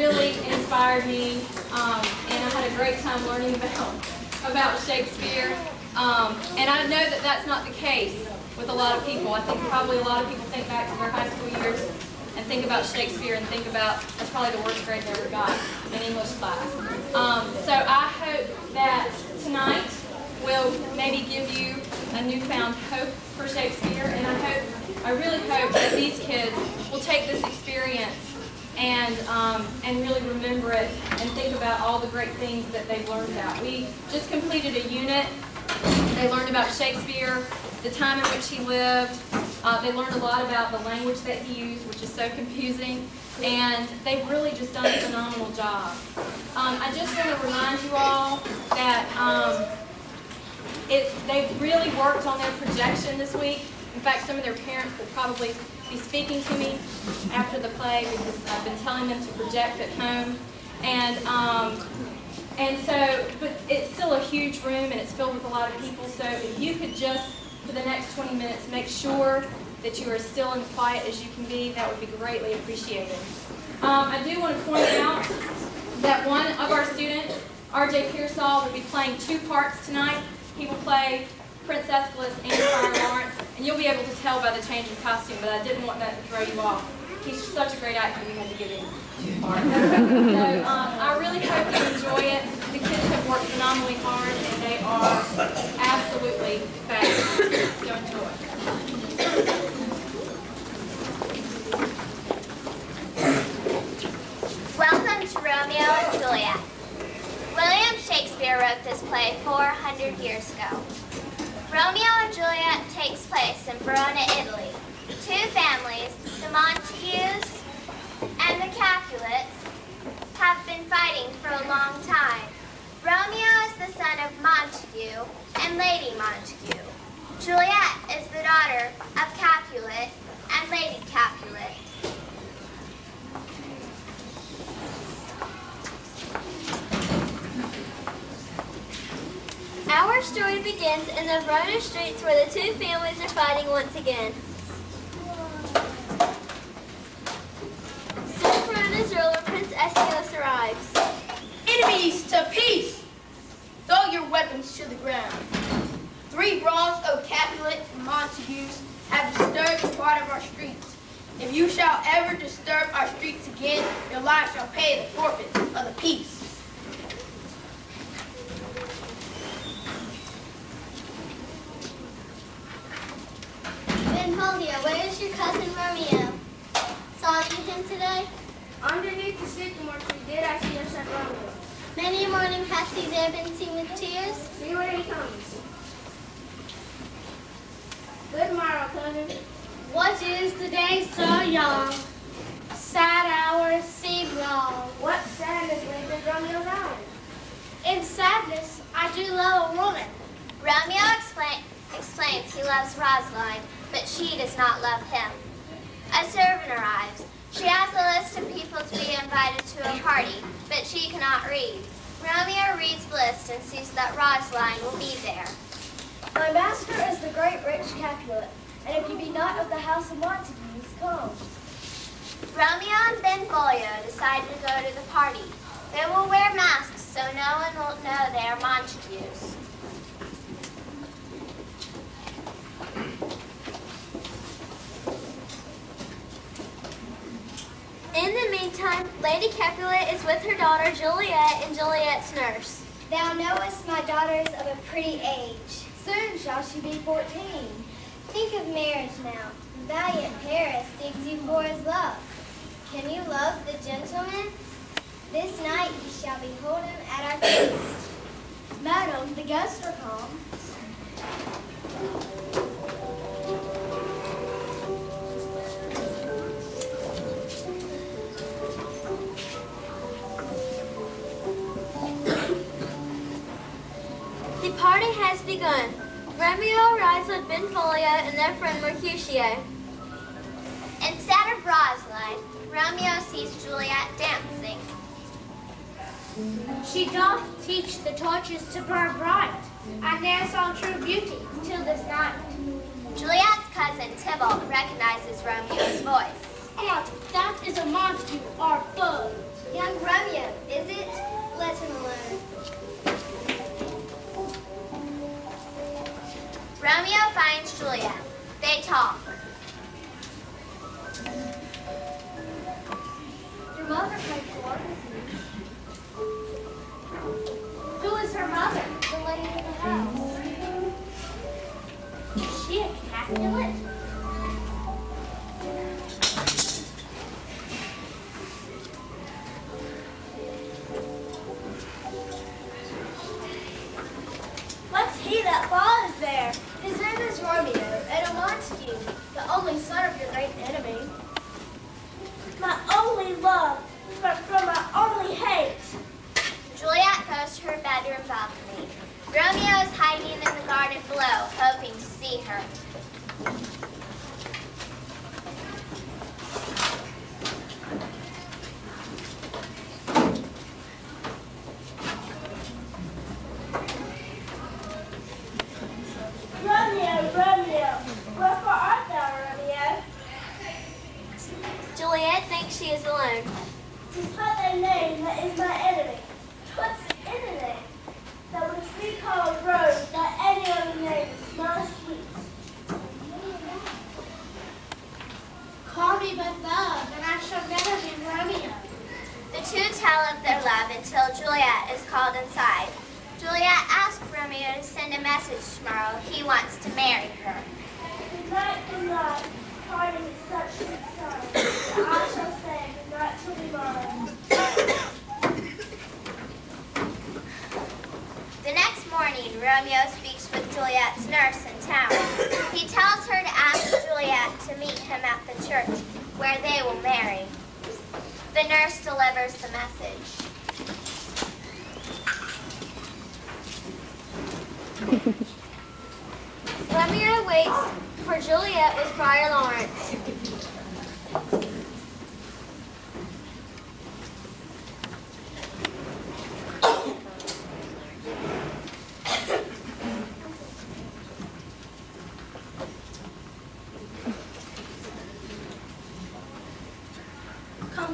really inspired me, and I had a great time learning about Shakespeare. And I know that that's not the case with a lot of people. I think probably a lot of people think back to their high school years and think about Shakespeare and think about that's probably the worst grade they ever got in English class. So I hope that tonight will maybe give you a newfound hope for Shakespeare, and I really hope that these kids will take this experience and really remember it and think about all the great things that they've learned about. We just completed a unit. They learned about Shakespeare, the time in which he lived. They learned a lot about the language that he used, which is so confusing, and they've really just done a phenomenal job. I just want to remind you all that they've really worked on their projection this week. In fact, some of their parents will probably be speaking to me after the play because I've been telling them to project at home. But it's still a huge room and it's filled with a lot of people, so if you could just, for the next 20 minutes, make sure that you are still and quiet as you can be, that would be greatly appreciated. I do want to point out that one of our students, R.J. Pearsall, will be playing two parts tonight. He will play Prince Aeschylus and Friar Lawrence, and you'll be able to tell by the change of costume, but I didn't want that to throw you off. He's such a great actor, we had to give him two parts. So I really hope you enjoy it. The kids have worked phenomenally hard, and they are absolutely fabulous. So enjoy. Welcome to Romeo and Juliet. William Shakespeare wrote this play 400 years ago. Romeo and Juliet takes place in Verona, Italy. Two families, the Montagues and the Capulets, have been fighting for a long time. Romeo is the son of Montague and Lady Montague. Juliet is the daughter of Capulet and Lady Capulet. Our story begins in the Verona streets where the two families are fighting once again. Soon Verona's ruler, Prince Aeschylus, arrives. Enemies to peace! Throw your weapons to the ground. 3 brawls of Capulet and Montagues have disturbed part of our streets. If you shall ever disturb our streets again, your lives shall pay the forfeit of the peace. Benvolio, where is your cousin Romeo? Saw you him today? Underneath the sycamore tree did I see your son Romeo. Many a morning hath he there been seen with tears? See where he comes. Good morrow, cousin. What is the day so young? Sad hours seem long. What sadness lives in Romeo's eyes? In sadness, I do love a woman. Romeo explains he loves Rosaline, but she does not love him. A servant arrives. She has a list of people to be invited to a party, but she cannot read. Romeo reads the list and sees that Rosaline will be there. My master is the great rich Capulet, and if you be not of the house of Montagues, come. Romeo and Benvolio decide to go to the party. They will wear masks so no one will know they are Montagues. In the meantime, Lady Capulet is with her daughter Juliet and Juliet's nurse. Thou knowest my daughter is of a pretty age. Soon shall she be 14. Think of marriage now. Valiant Paris digs you for his love. Can you love the gentleman? This night ye shall behold him at our feast. Madam, the guests are come. The party has begun. Romeo arrives with Benvolio and their friend Mercutio. Instead of Rosaline, Romeo sees Juliet dancing. She doth teach the torches to burn bright, and dance on true beauty till this night. Juliet's cousin Tybalt recognizes Romeo's voice. Aunt, that is a Montague, our foe. Young Romeo, is it? Let him alone. Romeo finds Juliet. They talk. Your mother came to work with me. Who is her mother? The lady in the house. Is she a Capulet? What's he that follows there? His name is Romeo, and a Montague, the only son of your great enemy. My only love, but from my only hate. Juliet goes to her bedroom balcony. Romeo is hiding in the garden below, hoping to see her. Romeo, Romeo, wherefore art thou, Romeo? Juliet thinks she is alone. 'Tis but thy name that is my enemy. What's in the name? That which we call rose, that any other name is not sweet. Call me but love, and I shall never be Romeo. The two tell of their love until Juliet is called inside. Juliet asks Romeo to send a message tomorrow. He wants to marry her. Good night, parting is such sweet sorrow, that I shall say good night till tomorrow. The next morning, Romeo speaks with Juliet's nurse in town. He tells her to ask Juliet to meet him at the church, where they will marry. The nurse delivers the message. Romeo waits for Juliet with Friar Lawrence.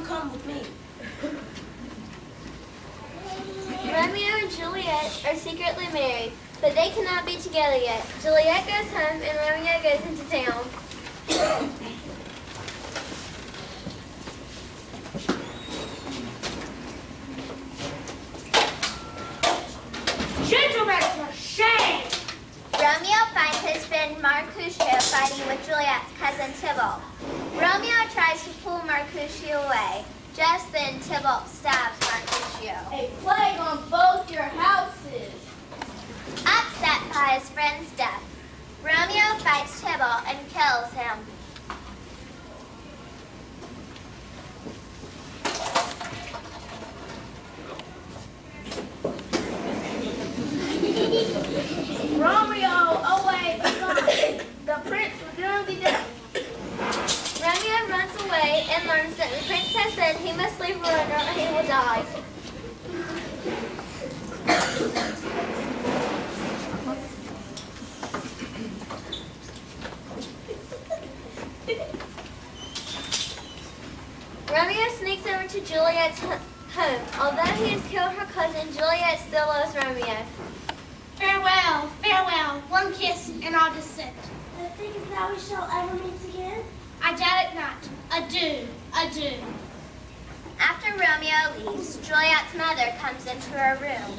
Come with me. Romeo and Juliet are secretly married, but they cannot be together yet. Juliet goes home and Romeo goes into town. Gentlemen, for shame! Romeo finds his friend Mercutio fighting with Juliet's cousin Tybalt. Romeo tries to pull Mercutio away. Just then, Tybalt stabs Mercutio. A plague on both your houses. Upset by his friend's death, Romeo fights Tybalt and kills him. Romeo, away, begone. The prince will soon be dead. Romeo runs away and learns that the prince has said he must leave Verona or he will die. Romeo sneaks over to Juliet's home. Although he has killed her cousin, Juliet still loves Romeo. Farewell, farewell, one kiss and I'll descend. Thinkest thou we shall ever meet again? I doubt it not. Adieu, adieu. After Romeo leaves, Juliet's mother comes into her room.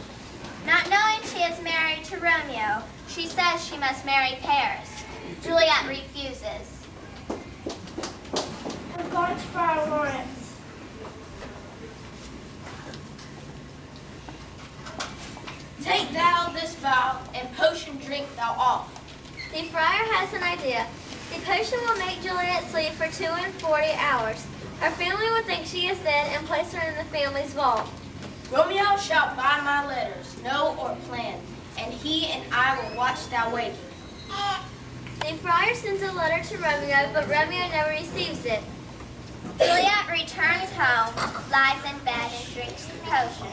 Not knowing she is married to Romeo, she says she must marry Paris. Juliet refuses. I'm going to Friar Lawrence. Take thou this vial, and potion drink thou off. The friar has an idea. The potion will make Juliet sleep for 42 hours. Her family will think she is dead and place her in the family's vault. Romeo shall buy my letters, know or plan, and he and I will watch thou waiting. The friar sends a letter to Romeo, but Romeo never receives it. Juliet returns home, lies in bed, and drinks the potion.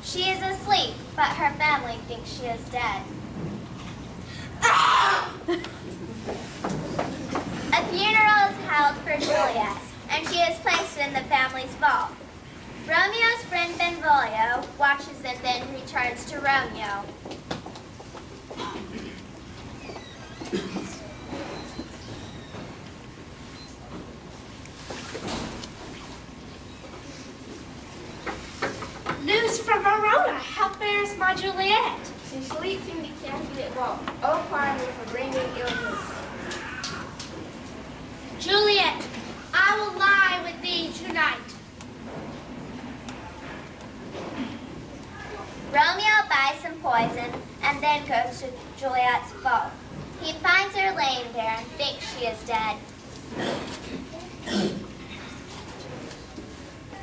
She is asleep, but her family family think she is dead. A funeral is held for Juliet, and she is placed in the family's vault. Romeo's friend Benvolio watches and then returns to Romeo. News from Verona. How fares my Juliet? She sleeps in the Capulet vault. Oh, pardon me for bringing ill news. Juliet, I will lie with thee tonight. Romeo buys some poison and then goes to Juliet's vault. He finds her laying there and thinks she is dead.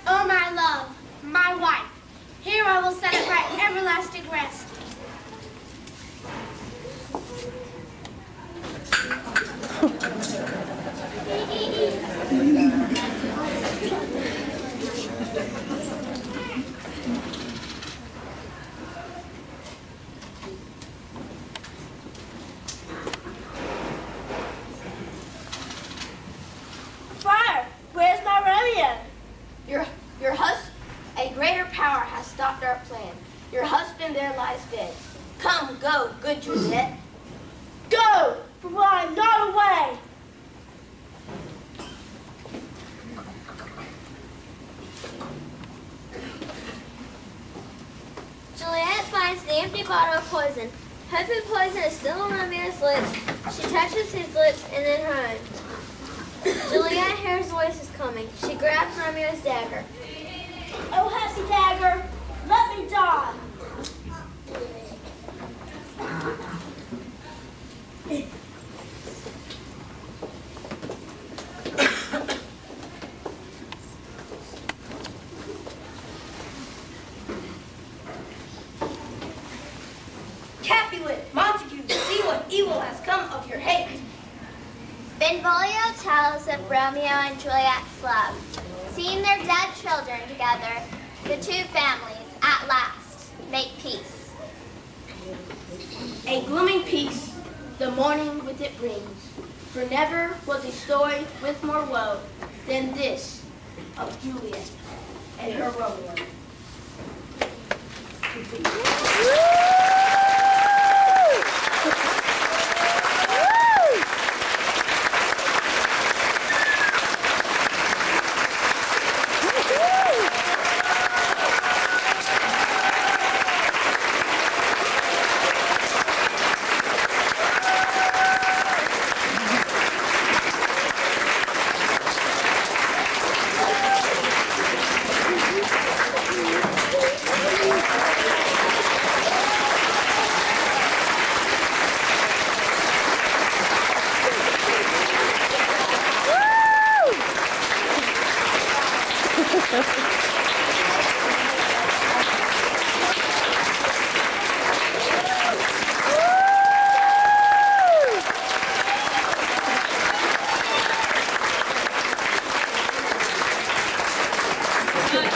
Oh, my love, my wife, here I will set at my everlasting rest. Friar, where's my Romeo? Your husband, a greater power has stopped our plan. Your husband there lies dead. Come, go, good Juliet. Go, for I am not away. Juliet finds the empty bottle of poison. Hoping poison is still on Romeo's lips, she touches his lips and then runs. Juliet hears voices coming. She grabs Romeo's dagger. Oh, hefty dagger, let me die. Capulet, Montague, see what evil has come of your hate. Benvolio tells of Romeo and Juliet's love. Seeing their dead children together, the two families, at last, make peace. A glooming peace, the morning with it brings. For never was a story with more woe than this of Juliet and her Romeo.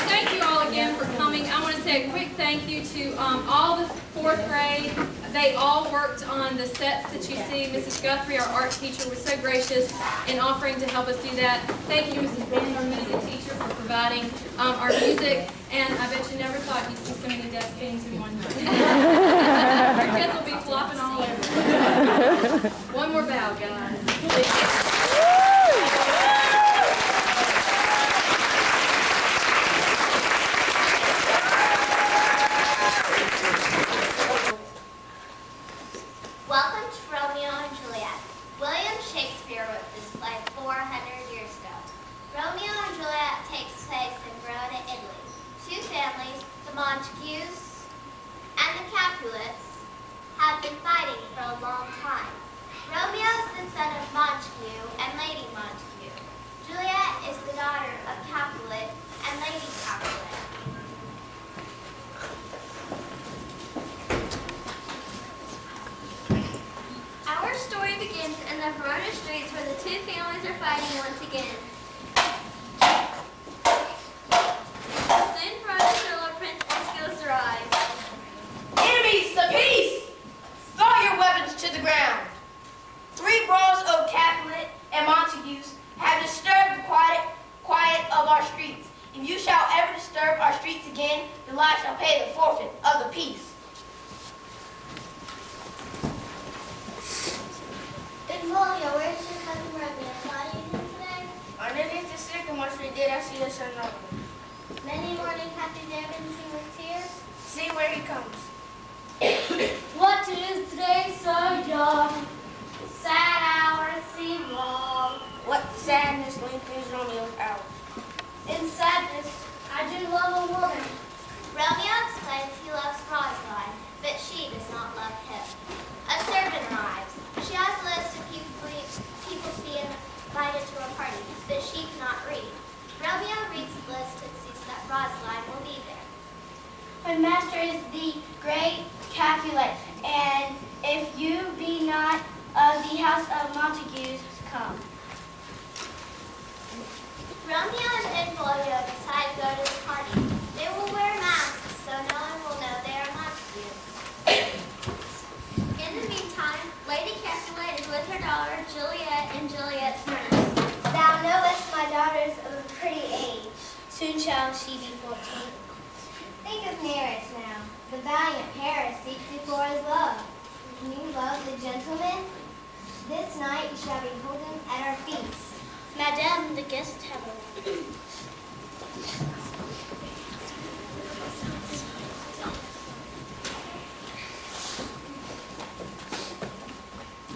Thank you all again for coming. I want to say a quick thank you to all the fourth grade. They all worked on the sets that you see. Mrs. Guthrie, our art teacher, was so gracious in offering to help us do that. Thank you to Mrs. Band, our music teacher, for providing our music. And I bet you never thought you'd see so many deaf things in one night. Your kids will be flopping all over. One more bow, guys. Welcome to Romeo and Juliet. William Shakespeare wrote this play 400 years ago. Romeo and Juliet takes place in Verona, Italy. Two families, the Montagues and the Capulets, have been fighting for a long time. Romeo is the son of Montague and Lady Montague. Juliet is the daughter of Capulet and Lady Capulet. Our story begins in the Verona streets where the two families are fighting once again. Soon Verona's ruler, Prince Eschylus, arrives. Enemies, If you shall ever disturb our streets again, the lad shall pay the forfeit of the peace. Romeo, where's your cousin Romeo? What are you doing today? Underneath the sycamore tree did I see a son of Many morning happy there been seen with tears. See where he comes. What is today so young? Sad hours seem long. What sadness lengthens Romeo's hours. In sadness, I do love a woman. Romeo explains he loves Rosalind, but she does not love him. A servant arrives. She has a list of people to be invited to a party, but she cannot read. Romeo reads the list and sees that Rosalind will be there. My master is the great Capulet, and if you be not of the house of Montagues, come. Romeo and Benvolio decide to go to the party. They will wear masks so no one will know they are Montagues. In the meantime, Lady Capulet is with her daughter Juliet and Juliet's nurse. Thou knowest my daughter is of a pretty age. Soon shall she be 14. Think of marriage now. The valiant Paris seeks thee for his love. Can you love the gentleman? This night you shall be holden at our feast. Madame, the guests have arrived.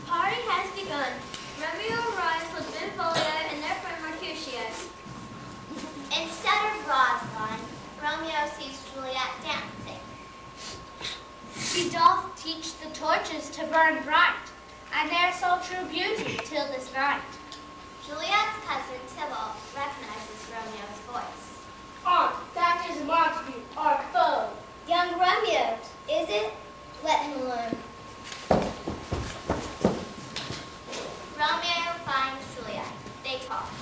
Party has begun. Romeo arrives with Benvolio and their friend Mercutio. Instead of Rosalind, Romeo sees Juliet dancing. She doth teach the torches to burn bright. I ne'er saw true beauty till this night. Juliet's cousin Tybalt recognizes Romeo's voice. Aunt, that is Montague, our foe. Young Romeo, is it? Let him alone. Romeo finds Juliet. They talk.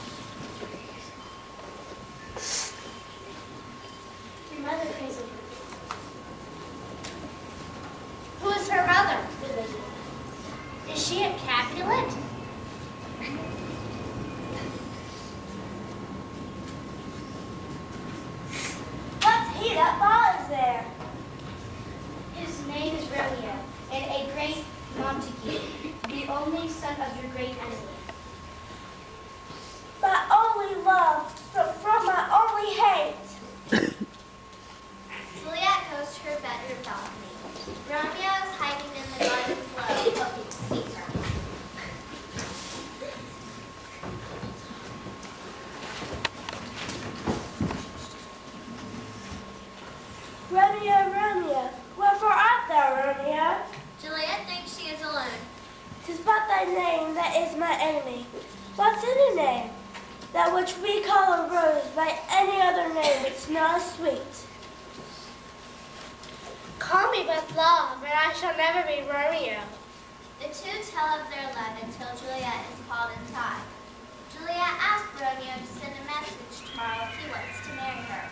Your mother prays over you. Who is her mother? Is she a Capulet? What's he that follows there? His name is Romeo, and a great Montague, the only son of your great enemy. My only love, but from my only hate. Juliet goes to her bedroom balcony. Romeo is hiding in the garden below, hoping to see her. Romeo, Romeo, wherefore art thou, Romeo? Juliet thinks she is alone. 'Tis but thy name that is my enemy. What's in a name? That which we call a rose by any other name it's not sweet. Call me but love, and I shall never be Romeo. The two tell of their love until Juliet is called inside. Juliet asks Romeo to send a message tomorrow if he wants to marry her.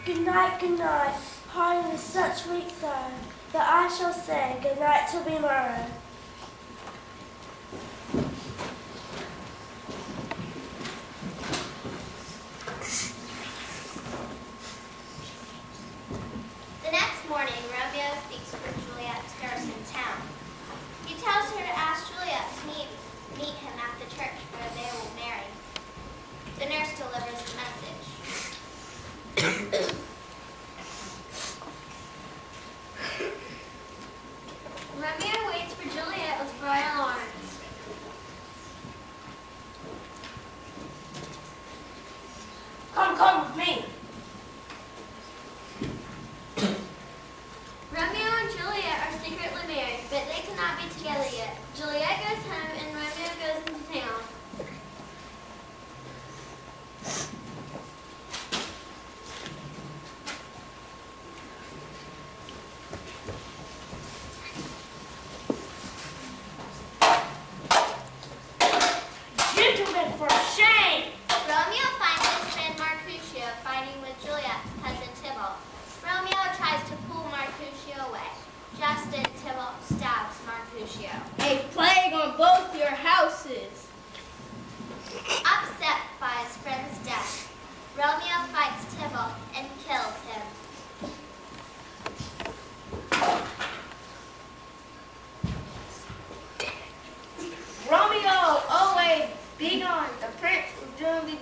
Good night, parting with such sweet sorrow, that I shall say good night till be morrow. The next morning, Romeo speaks with Juliet's nurse in town. He tells her to ask Juliet to meet him at the church where they will marry. The nurse delivers the message. Romeo waits for Juliet with bright alarms. Come with me. Romeo and Juliet are secretly married, but they cannot be together yet. Juliet goes home and Romeo goes into town. Gentlemen, for shame! Romeo finds his friend Mercutio fighting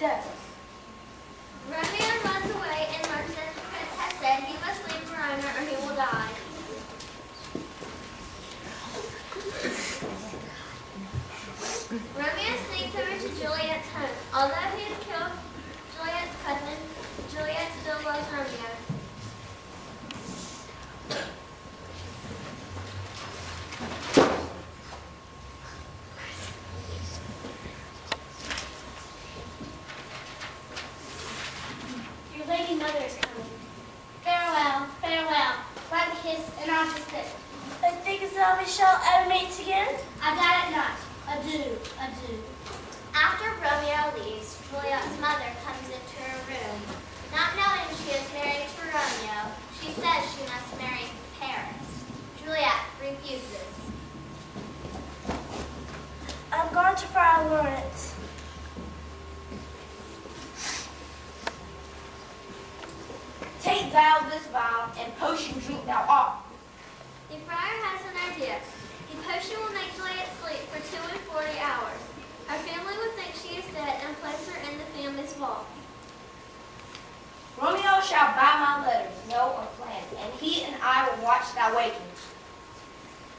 death. Romeo runs away and learns that the prince has said he must leave Verona or he will die. Romeo sneaks over to Juliet's home. Although he has killed Juliet's cousin, Juliet still loves Romeo. Your lady mother is coming. Farewell, farewell. One kiss and on to stay. I think as though we shall ever meet again. I doubt it not. Adieu, adieu. After Romeo leaves, Juliet's mother comes into her room. Not knowing she is married to Romeo, she says she must marry Paris. Juliet refuses. I'm going to Friar Lawrence. Take thou this vial, and potion drink thou off. The friar has an idea. The potion will make Juliet sleep for 42 hours. Her family would think she is dead and place her in the family's vault. Romeo shall buy my letters, know or plan, and he and I will watch thy waking.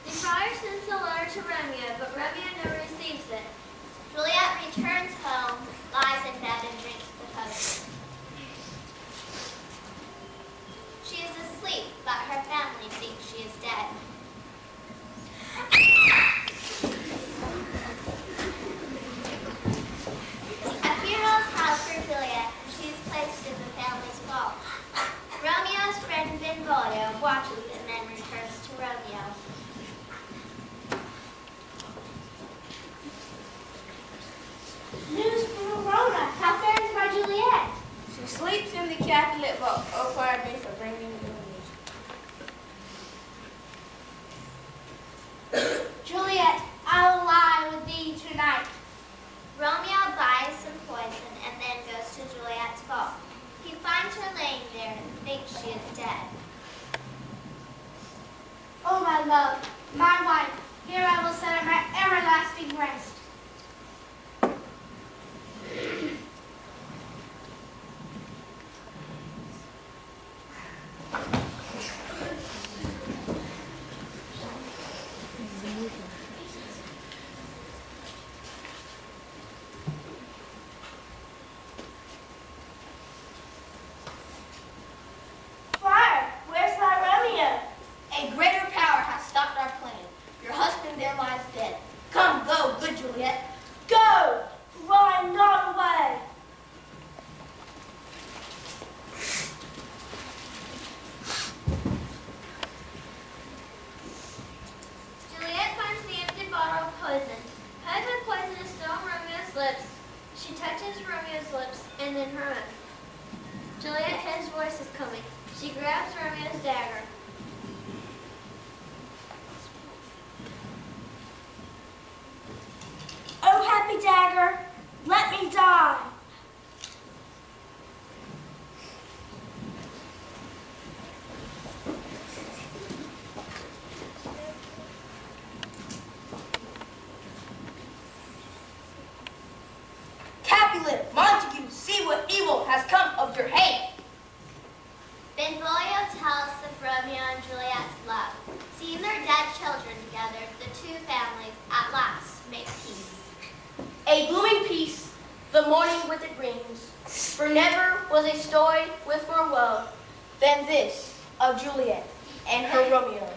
The friar sends a letter to Romeo, but Romeo never receives it. Juliet returns home, lies in bed, and drinks the potion. She is asleep, but her family thinks she is dead. A funeral is held for Juliet, and she is placed in the family's vault. Romeo's friend Benvolio watches and then returns to Romeo. News from Verona. How fares my Juliet? She sleeps in the Capulet vault. Oh, pardon me for bringing you news. Juliet, I will lie with thee tonight. Romeo buys some poison and then goes to Juliet's vault. He finds her laying there and thinks she is dead. Oh, my love, my wife, here I will set at my everlasting rest. Friar, where's my Romeo? A greater power has stopped our plan. Your husband there lies dead. Come, go, good Juliet. Go, for I am not away. Juliet finds the empty bottle of poison. Hoping poison is still on Romeo's lips, she touches Romeo's lips and then her own. Juliet hears voices coming. She grabs Romeo's dagger. Oh, happy dagger, let me die. Capulet, Montague, see what evil has come of your hate. Benvolio tells of Romeo and Juliet's love. Seeing their dead children together, the two families at last make peace. A blooming peace, the morning with it brings. For never was a story with more woe than this of Juliet and her Romeo.